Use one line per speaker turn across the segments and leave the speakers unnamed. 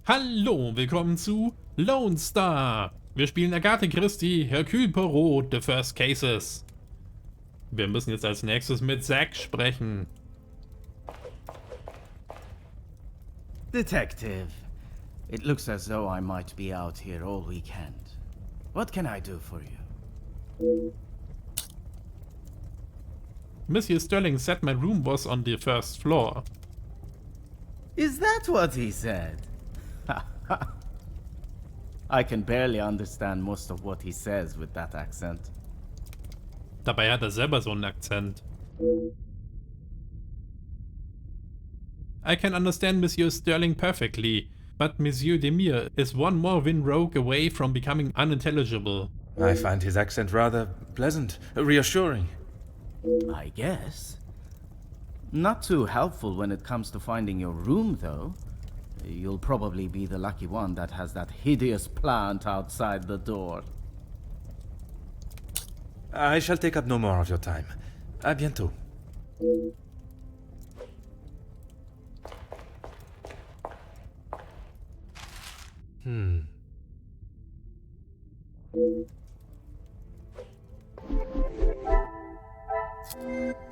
Hallo, willkommen zu Lonestar. Wir spielen Agatha Christie, Hercule Poirot, The First Cases. Wir müssen jetzt als nächstes mit Zack sprechen.
Detective, it looks as though I might be out here all weekend. What can I do for you?
Monsieur Sterling said my room was on the first floor.
Is that what he said? I can barely understand most of what he says with that accent.
Dabei hat er selber so einen Akzent. I can understand Monsieur Sterling perfectly, but Monsieur Demire is one more win-rogue away from becoming unintelligible.
I find his accent rather pleasant, reassuring.
I guess. Not too helpful when it comes to finding your room, though. You'll probably be the lucky one that has that hideous plant outside the door.
I shall take up no more of your time. À bientôt.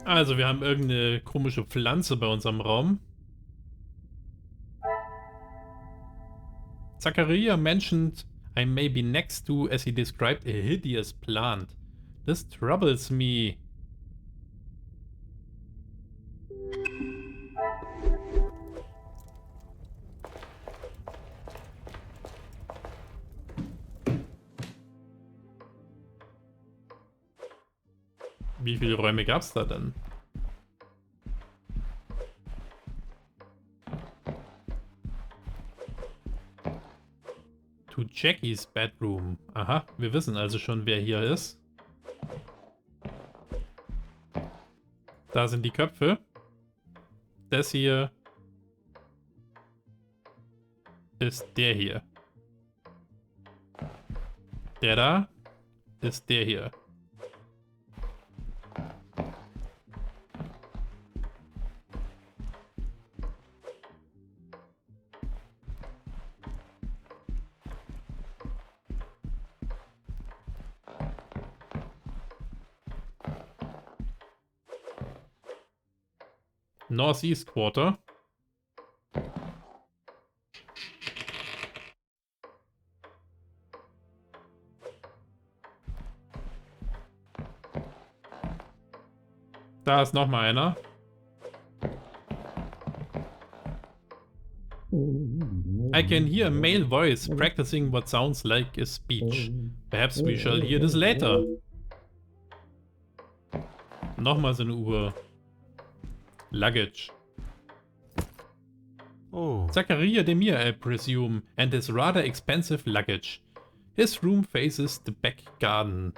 Also, wir haben irgendeine komische Pflanze bei uns am Raum. Zachariah mentioned I may be next to as he described a hideous plant. This troubles me. Wie viele Räume gab's da denn? To Jackies bedroom. Aha, wir wissen also schon, wer hier ist. Da sind die Köpfe. Das hier ist der hier. Der da ist der hier. Northeast Quarter. Da ist noch mal einer. I can hear a male voice practicing what sounds like a speech. Perhaps we shall hear this later. Nochmal so eine Uhr. Luggage.
Oh.
Zachariah Demire, I presume, and his rather expensive luggage. His room faces the back garden.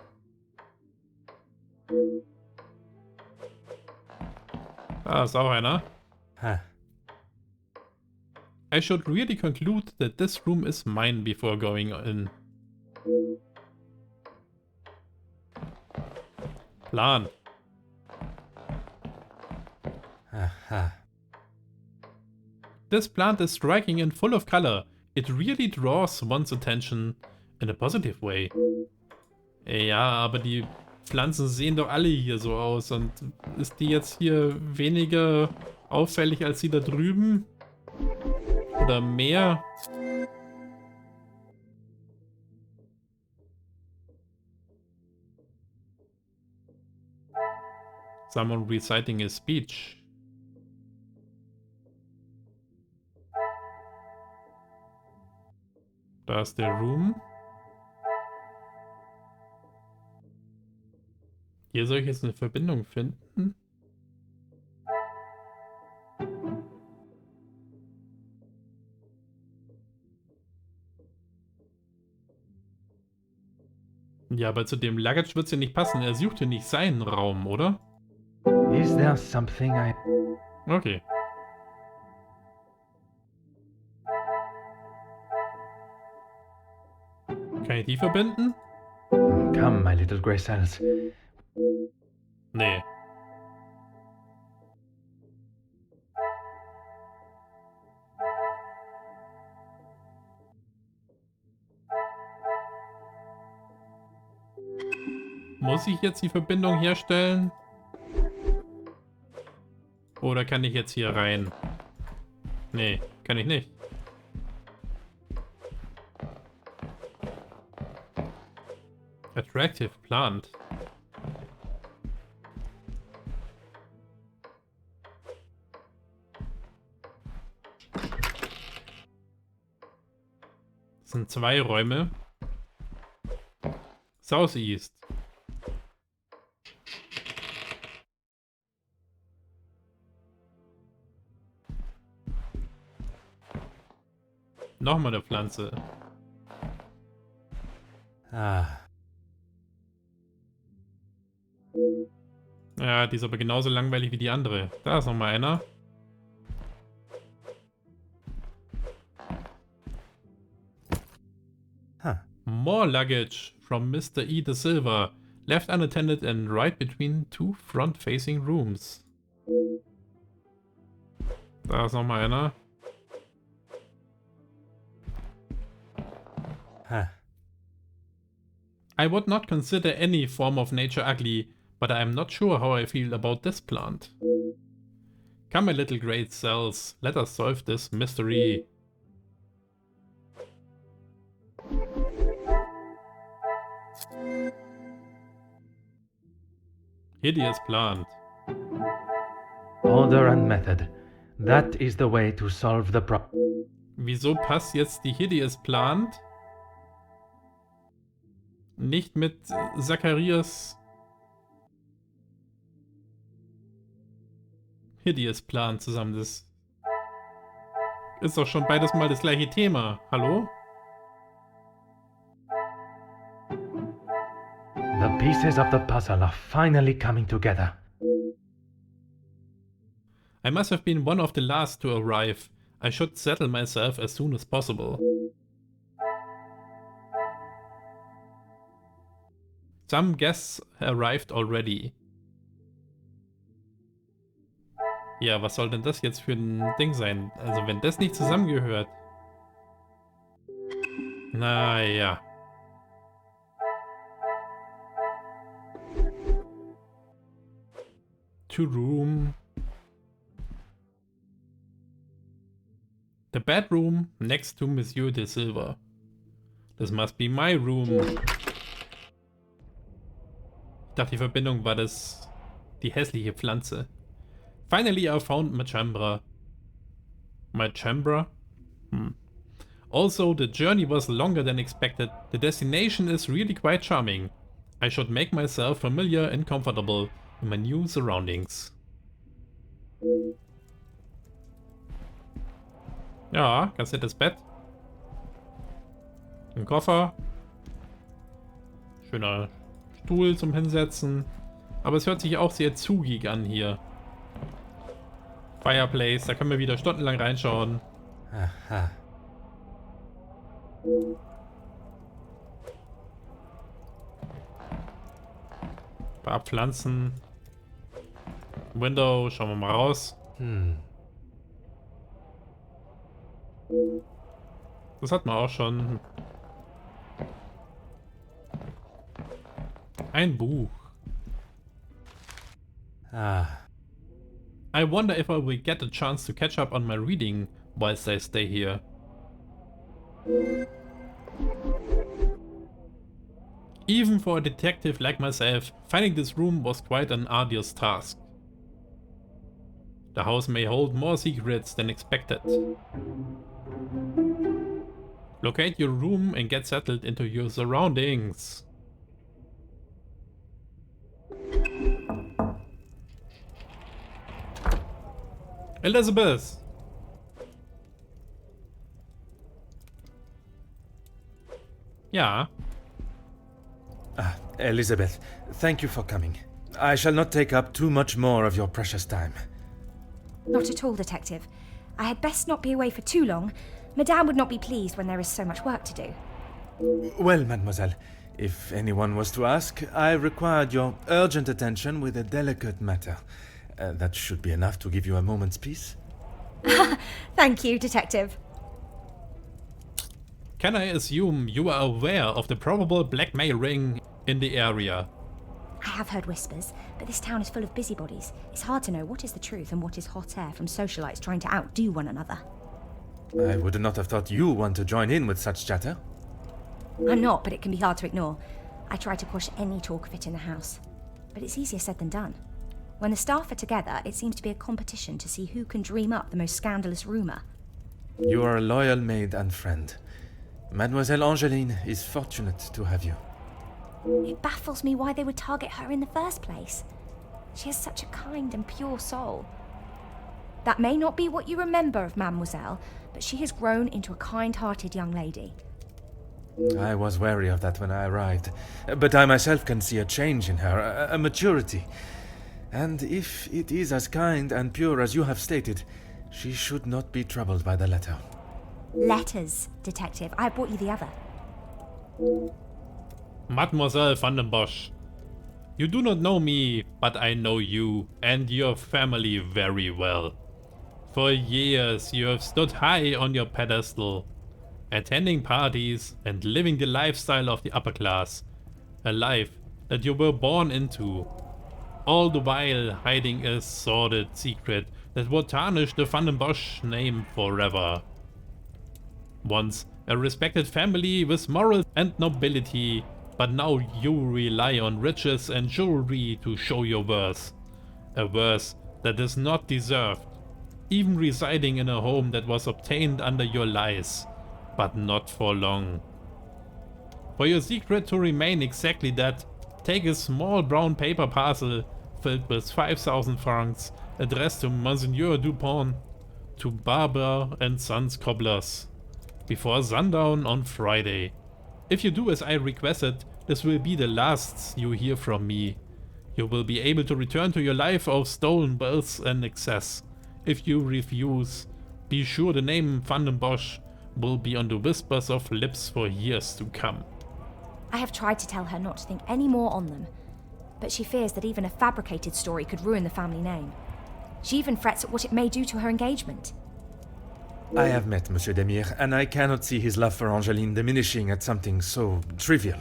Da ist auch einer.
Huh.
I should really conclude that this room is mine before going in. Plan.
Aha.
This plant is striking and full of color. It really draws one's attention in a positive way. Ja, aber die Pflanzen sehen doch alle hier so aus. Und ist die jetzt hier weniger auffällig als die da drüben? Oder mehr? Someone reciting a speech. Da ist der Room. Hier soll ich jetzt eine Verbindung finden. Ja, aber zu dem Luggage wird es ja nicht passen. Er sucht ja nicht seinen Raum, oder?
Is there something I...
Okay. Kann ich die verbinden?
Come, my little grey silence.
Nee. Muss ich jetzt die Verbindung herstellen? Oder kann ich jetzt hier rein? Nee, kann ich nicht. Attractive plant. Das sind 2 Räume. Southeast. Nochmal eine Pflanze.
Ah.
Ja, die ist aber genauso langweilig wie die andere. Da ist nochmal einer.
Huh.
More luggage from Mr. E. de Silva. Left unattended and right between 2 front-facing rooms. Da ist nochmal einer.
Huh.
I would not consider any form of nature ugly, but I am not sure how I feel about this plant. Come, my little great cells, let us solve this mystery. Hideous plant.
Order and method. That is the way to solve the problem.
Wieso passt jetzt die Hideous plant nicht mit Zacharias Hideous Plan zusammen? Das ist doch schon beides mal das gleiche Thema. Hallo?
The pieces of the puzzle are finally coming together.
I must have been one of the last to arrive. I should settle myself as soon as possible. Some guests arrived already. Ja, was soll denn das jetzt für ein Ding sein? Also wenn das nicht zusammengehört. Naja. To room. The bedroom next to Monsieur de Silva. This must be my room. Ich dachte, die Verbindung war das die hässliche Pflanze. Finally I found my chamber. My chamber? Also, the journey was longer than expected. The destination is really quite charming. I should make myself familiar and comfortable in my new surroundings. Ja, ganz nettes Bett. Ein Koffer. Schöner Stuhl zum Hinsetzen. Aber es hört sich auch sehr zugig an hier. Fireplace, da können wir wieder stundenlang reinschauen.
Aha.
Ein paar Pflanzen. Window, schauen wir mal raus. Das hat man auch schon. Ein Buch.
Ah.
I wonder if I will get a chance to catch up on my reading whilst I stay here. Even for a detective like myself, finding this room was quite an arduous task. The house may hold more secrets than expected. Locate your room and get settled into your surroundings. Elizabeth! Ja.
Elizabeth, thank you for coming. I shall not take up too much more of your precious time.
Not at all, Detective. I had best not be away for too long. Madame would not be pleased when there is so much work to do.
Well, mademoiselle, if anyone was to ask, I required your urgent attention with a delicate matter. That should be enough to give you a moment's peace.
Thank you, Detective.
Can I assume you are aware of the probable blackmail ring in the area?
I have heard whispers, but this town is full of busybodies. It's hard to know what is the truth and what is hot air from socialites trying to outdo one another.
I would not have thought you want to join in with such chatter.
I'm not, but it can be hard to ignore. I try to quash any talk of it in the house. But it's easier said than done. When the staff are together, it seems to be a competition to see who can dream up the most scandalous rumour.
You are a loyal maid and friend. Mademoiselle Angeline is fortunate to have you.
It baffles me why they would target her in the first place. She has such a kind and pure soul. That may not be what you remember of Mademoiselle, but she has grown into a kind-hearted young lady.
I was wary of that when I arrived, but I myself can see a change in her, a maturity. And if it is as kind and pure as you have stated, she should not be troubled by the letter.
Letters, Detective. I brought you the other.
Mademoiselle van den Bosch, you do not know me, but I know you and your family very well. For years you have stood high on your pedestal, attending parties and living the lifestyle of the upper class, a life that you were born into, all the while hiding a sordid secret that would tarnish the Van den Bosch name forever. Once a respected family with morals and nobility, but now you rely on riches and jewelry to show your worth. A worth that is not deserved, even residing in a home that was obtained under your lies, but not for long. For your secret to remain exactly that, take a small brown paper parcel filled with 5,000 francs addressed to Monsieur Dupont, to Barber and Sons Cobblers, before sundown on Friday. If you do as I requested, this will be the last you hear from me. You will be able to return to your life of stolen wealth and excess. If you refuse, be sure the name Van den Bosch will be on the whispers of lips for years to come.
I have tried to tell her not to think any more on them, but she fears that even a fabricated story could ruin the family name. She even frets at what it may do to her engagement.
I have met Monsieur Demire, and I cannot see his love for Angeline diminishing at something so trivial.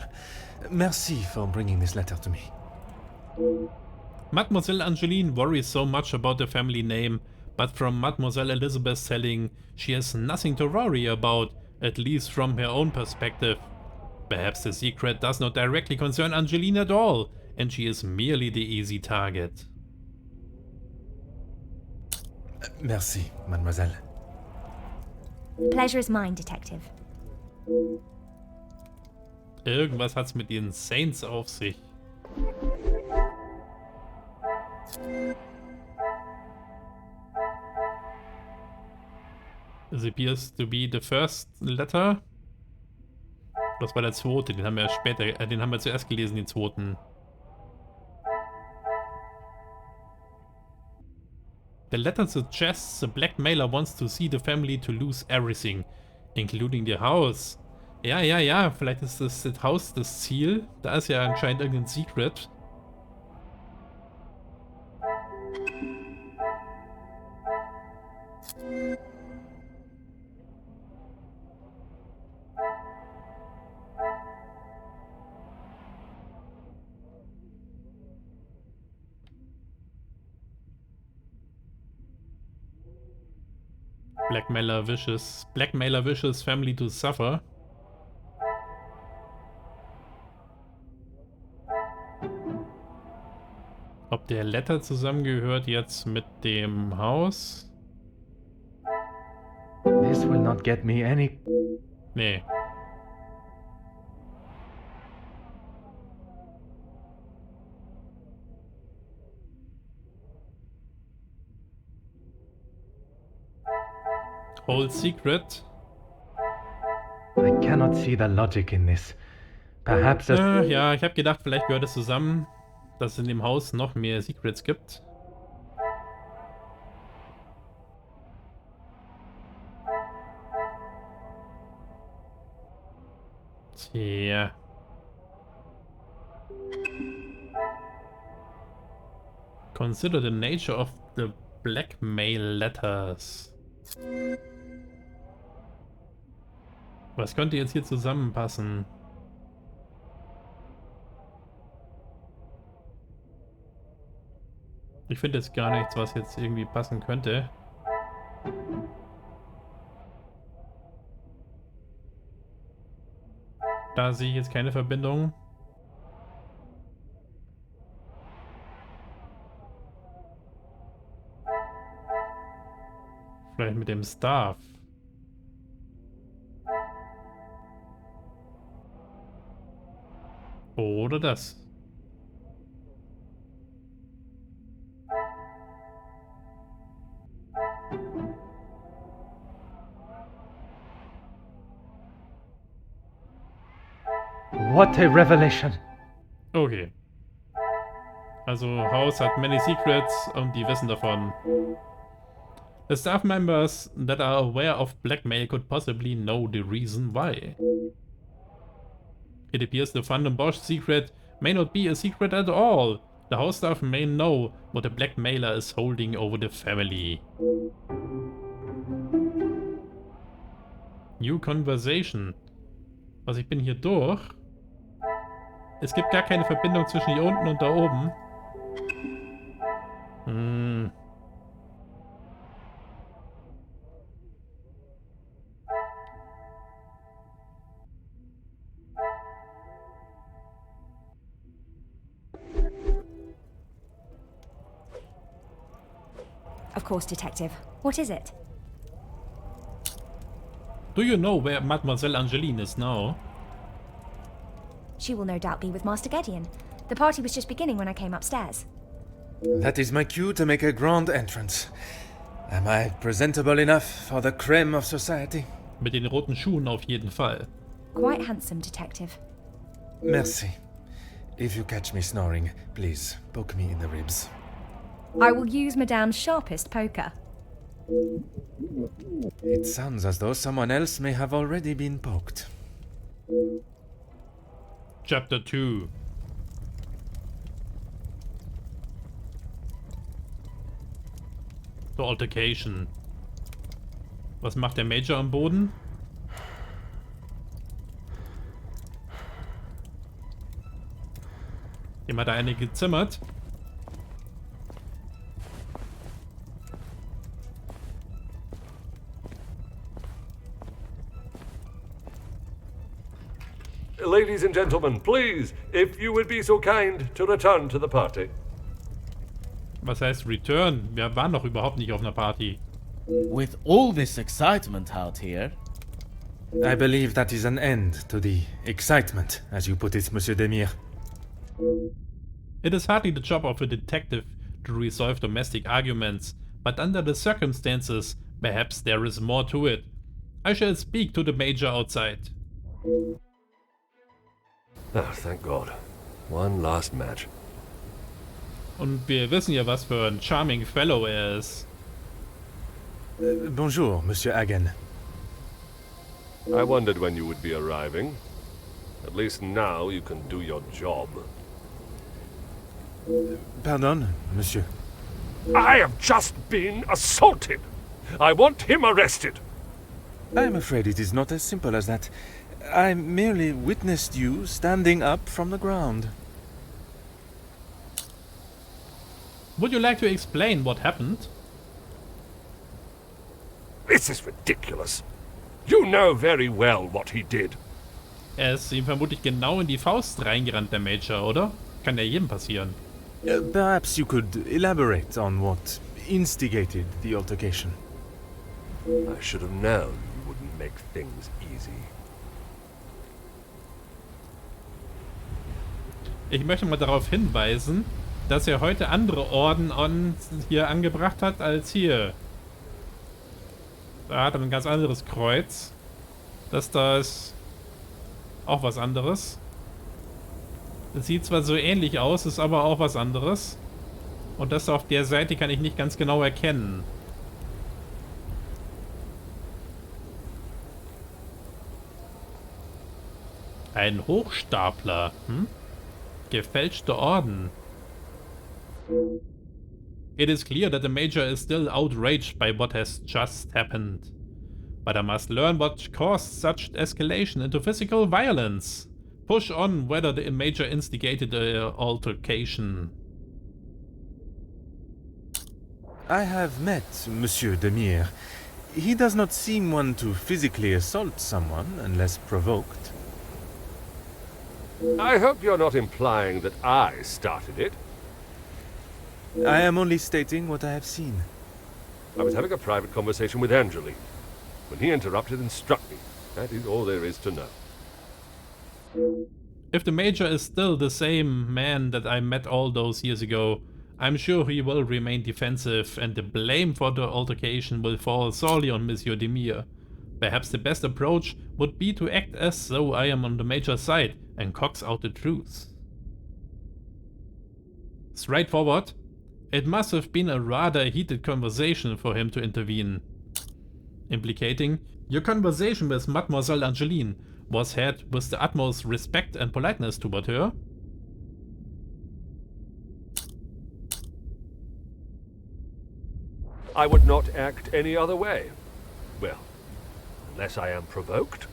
Merci for bringing this letter to me.
Mademoiselle Angeline worries so much about the family name, but from Mademoiselle Elizabeth's telling, she has nothing to worry about, at least from her own perspective. Perhaps the secret does not directly concern Angeline at all, and she is merely the easy target.
Merci, mademoiselle.
The pleasure is mine, Detective.
Irgendwas hat's mit den Saints auf sich. This appears to be the first letter. Das war der zweite, den haben wir später, den haben wir zuerst gelesen, den zweiten. The letter suggests the blackmailer wants to see the family to lose everything, including the house. Ja, vielleicht ist das Haus das Ziel. Da ist ja anscheinend irgendein Secret. Blackmailer wishes family to suffer. Ob der Letter zusammengehört jetzt mit dem Haus?
This will not get me any...
Nee. Whole secret.
I cannot see the logic in this. Perhaps a...
Ja, ich habe gedacht, vielleicht gehört es zusammen, dass es in dem Haus noch mehr Secrets gibt. Tja. Consider the nature of the blackmail letters. Was könnte jetzt hier zusammenpassen? Ich finde jetzt gar nichts, was jetzt irgendwie passen könnte. Da sehe ich jetzt keine Verbindung. Vielleicht mit dem Staff. Oder das.
What a revelation!
Okay. Also House hat many secrets und die wissen davon. The staff members that are aware of blackmail could possibly know the reason why. It appears the Phantom Bosch secret may not be a secret at all. The house staff may know what the blackmailer is holding over the family. New conversation. Was, ich bin hier durch? Es gibt gar keine Verbindung zwischen hier unten und da oben. Hm.
Of course, Detective. What is it?
Do you know where Mademoiselle Angeline is now?
She will no doubt be with Master Gideon. The party was just beginning when I came upstairs.
That is my cue to make a grand entrance. Am I presentable enough for the creme of society?
Mit den roten Schuhen auf jeden Fall.
Quite handsome, Detective.
Merci. If you catch me snoring, please poke me in the ribs.
I will use Madame's sharpest poker.
It sounds as though someone else may have already been poked.
Chapter 2. The Altercation. Was macht der Major am Boden? Dem hat er eine gezimmert.
Ladies and gentlemen, please, if you would be so kind to return to the party.
Was heißt Return? Wir waren doch überhaupt nicht auf einer Party.
With all this excitement out here,
I believe that is an end to the excitement, as you put it, Monsieur Demire.
It is hardly the job of a detective to resolve domestic arguments, but under the circumstances, perhaps there is more to it. I shall speak to the Major outside.
Oh, thank God. One last match.
Und wir wissen ja, was für ein charming Fellow er ist.
Bonjour, Monsieur Hagen.
I wondered when you would be arriving. At least now you can do your job.
Pardon, Monsieur.
I have just been assaulted. I want him arrested.
I am afraid it is not as simple as that. I merely witnessed you standing up from the ground.
Would you like to explain what happened?
This is ridiculous. You know very well what he did.
Er ist ihm vermutlich genau in die Faust reingerannt, der Major, oder? Kann ja jedem passieren.
Perhaps you could elaborate on what instigated the altercation.
I should have known you wouldn't make things easy.
Ich möchte mal darauf hinweisen, dass er heute andere Orden hier angebracht hat als hier. Da hat er ein ganz anderes Kreuz. Das da ist auch was anderes. Das sieht zwar so ähnlich aus, ist aber auch was anderes. Und das auf der Seite kann ich nicht ganz genau erkennen. Ein Hochstapler. Hm? Gefälschte Orden. It is clear that the Major is still outraged by what has just happened. But I must learn what caused such escalation into physical violence. Push on whether the Major instigated the altercation.
I have met Monsieur Demire. He does not seem one to physically assault someone unless provoked.
I hope you're not implying that I started it.
I am only stating what I have seen.
I was having a private conversation with Angeline when he interrupted and struck me. That is all there is to know.
If the Major is still the same man that I met all those years ago, I'm sure he will remain defensive and the blame for the altercation will fall solely on Monsieur Demire. Perhaps the best approach would be to act as though I am on the Major's side and coax out the truth. Straightforward, it must have been a rather heated conversation for him to intervene. Implicating, your conversation with Mademoiselle Angeline was had with the utmost respect and politeness toward her.
I would not act any other way. Well, unless I am provoked.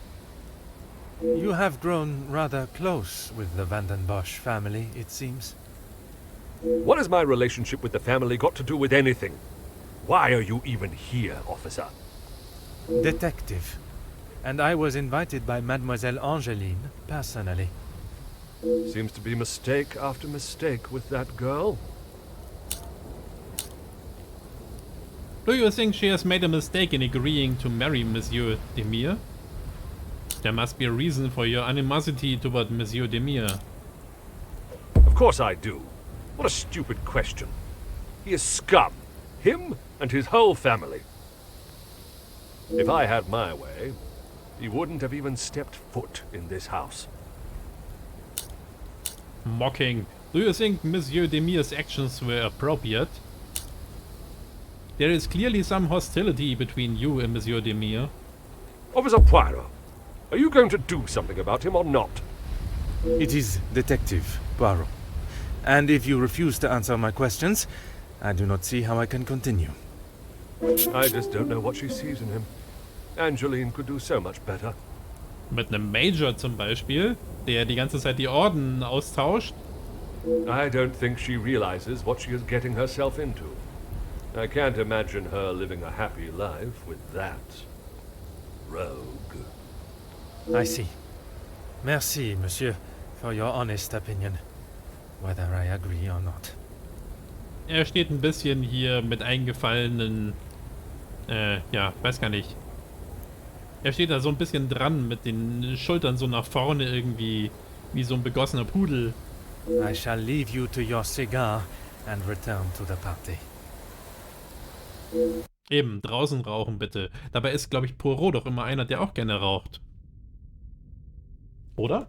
You have grown rather close with the Bosch family, it seems.
What has my relationship with the family got to do with anything? Why are you even here, officer?
Detective. And I was invited by Mademoiselle Angeline personally.
Seems to be mistake after mistake with that girl.
Do you think she has made a mistake in agreeing to marry Monsieur Demire? There must be a reason for your animosity toward Monsieur Demire.
Of course I do. What a stupid question. He is scum. Him and his whole family. If I had my way, he wouldn't have even stepped foot in this house.
Mocking. Do you think Monsieur Demire's actions were appropriate? There is clearly some hostility between you and Monsieur Demire.
Officer Poirot, are you going to do something about him or not?
It is Detective Poirot. And if you refuse to answer my questions, I do not see how I can continue.
I just don't know what she sees in him. Angeline could do so much better.
Mit einem Major zum Beispiel, der die ganze Zeit die Orden austauscht.
I don't think she realizes what she is getting herself into. I can't imagine her living a happy life with that rogue.
I see. Merci, monsieur, for your honest opinion, whether I agree or not.
Er steht ein bisschen hier mit eingefallenen, ja, weiß gar nicht. Er steht da so ein bisschen dran mit den Schultern so nach vorne irgendwie, wie so ein begossener Pudel.
I shall leave you to your cigar and return to the party.
Eben, draußen rauchen bitte. Dabei ist, glaube ich, Poirot doch immer einer, der auch gerne raucht. Oder?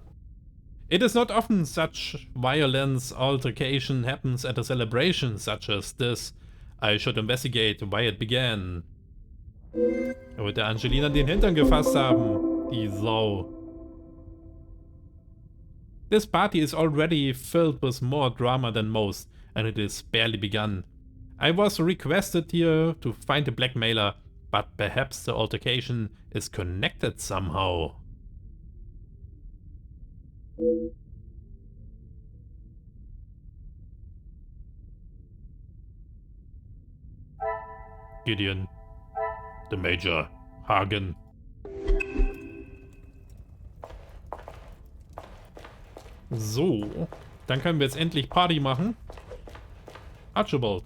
It is not often such violence altercation happens at a celebration such as this. I should investigate why it began. Er wird der Angelina den Hintern gefasst haben. Die Sau. This party is already filled with more drama than most, and it is barely begun. I was requested here to find the blackmailer, but perhaps the altercation is connected somehow. Gideon. The Major. Hagen. So, dann können wir jetzt endlich Party machen. Archibald.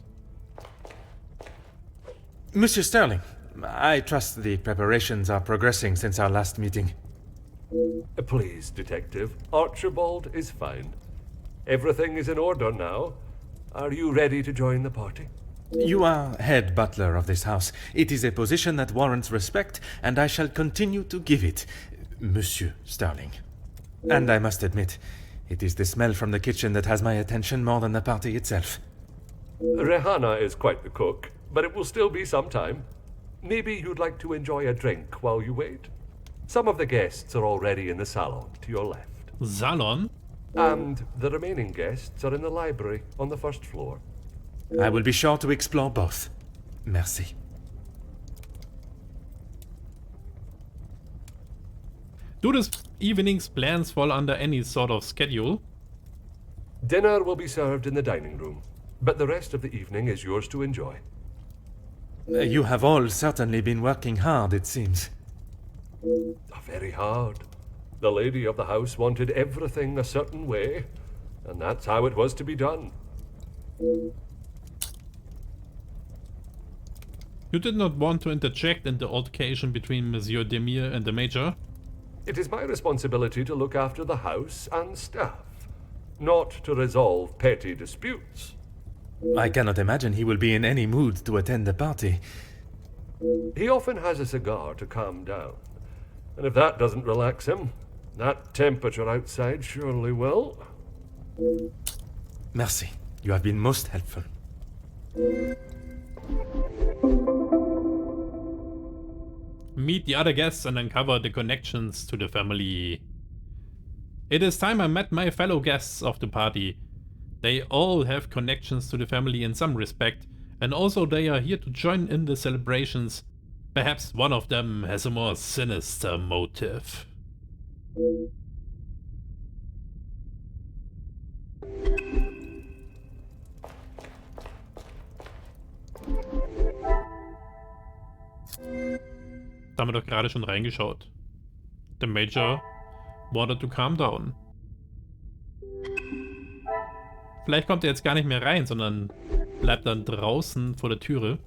Monsieur Sterling, I trust the preparations are progressing since our last meeting.
Please, Detective. Archibald is fine. Everything is in order now. Are you ready to join the party?
You are head butler of this house. It is a position that warrants respect, and I shall continue to give it, Monsieur Sterling. And I must admit, it is the smell from the kitchen that has my attention more than the party itself.
Rehana is quite the cook, but it will still be some time. Maybe you'd like to enjoy a drink while you wait. Some of the guests are already in the salon to your left.
Salon?
And the remaining guests are in the library on the first floor.
I will be sure to explore both. Merci.
Do this evening's plans fall under any sort of schedule?
Dinner will be served in the dining room, but the rest of the evening is yours to enjoy.
You have all certainly been working hard, it seems.
Very hard. The lady of the house wanted everything a certain way, and that's how it was to be done.
You did not want to interject in the altercation between Monsieur Demir and the Major?
It is my responsibility to look after the house and staff, not to resolve petty disputes.
I cannot imagine he will be in any mood to attend the party.
He often has a cigar to calm down, and if that doesn't relax him, that temperature outside surely will.
Merci. You have been most helpful.
Meet the other guests and uncover the connections to the family. It is time I met my fellow guests of the party. They all have connections to the family in some respect, and also they are here to join in the celebrations. Perhaps one of them has a more sinister motive. Da haben wir doch gerade schon reingeschaut. The Major wanted to calm down. Vielleicht kommt er jetzt gar nicht mehr rein, sondern bleibt dann draußen vor der Türe.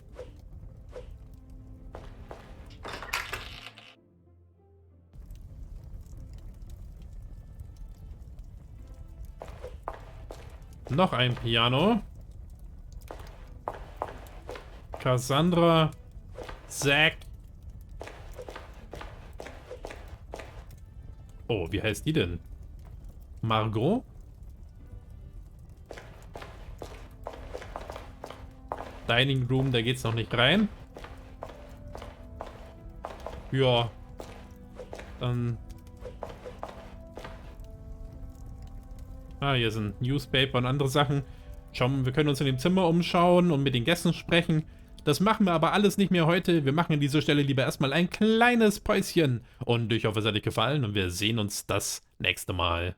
Noch ein Piano. Cassandra. Zack. Oh, wie heißt die denn? Margot? Dining Room, da geht's noch nicht rein. Ja. Dann... Ah, hier sind Newspaper und andere Sachen. Schauen, wir können uns in dem Zimmer umschauen und mit den Gästen sprechen. Das machen wir aber alles nicht mehr heute. Wir machen an dieser Stelle lieber erstmal ein kleines Päuschen. Und ich hoffe, es hat euch gefallen und wir sehen uns das nächste Mal.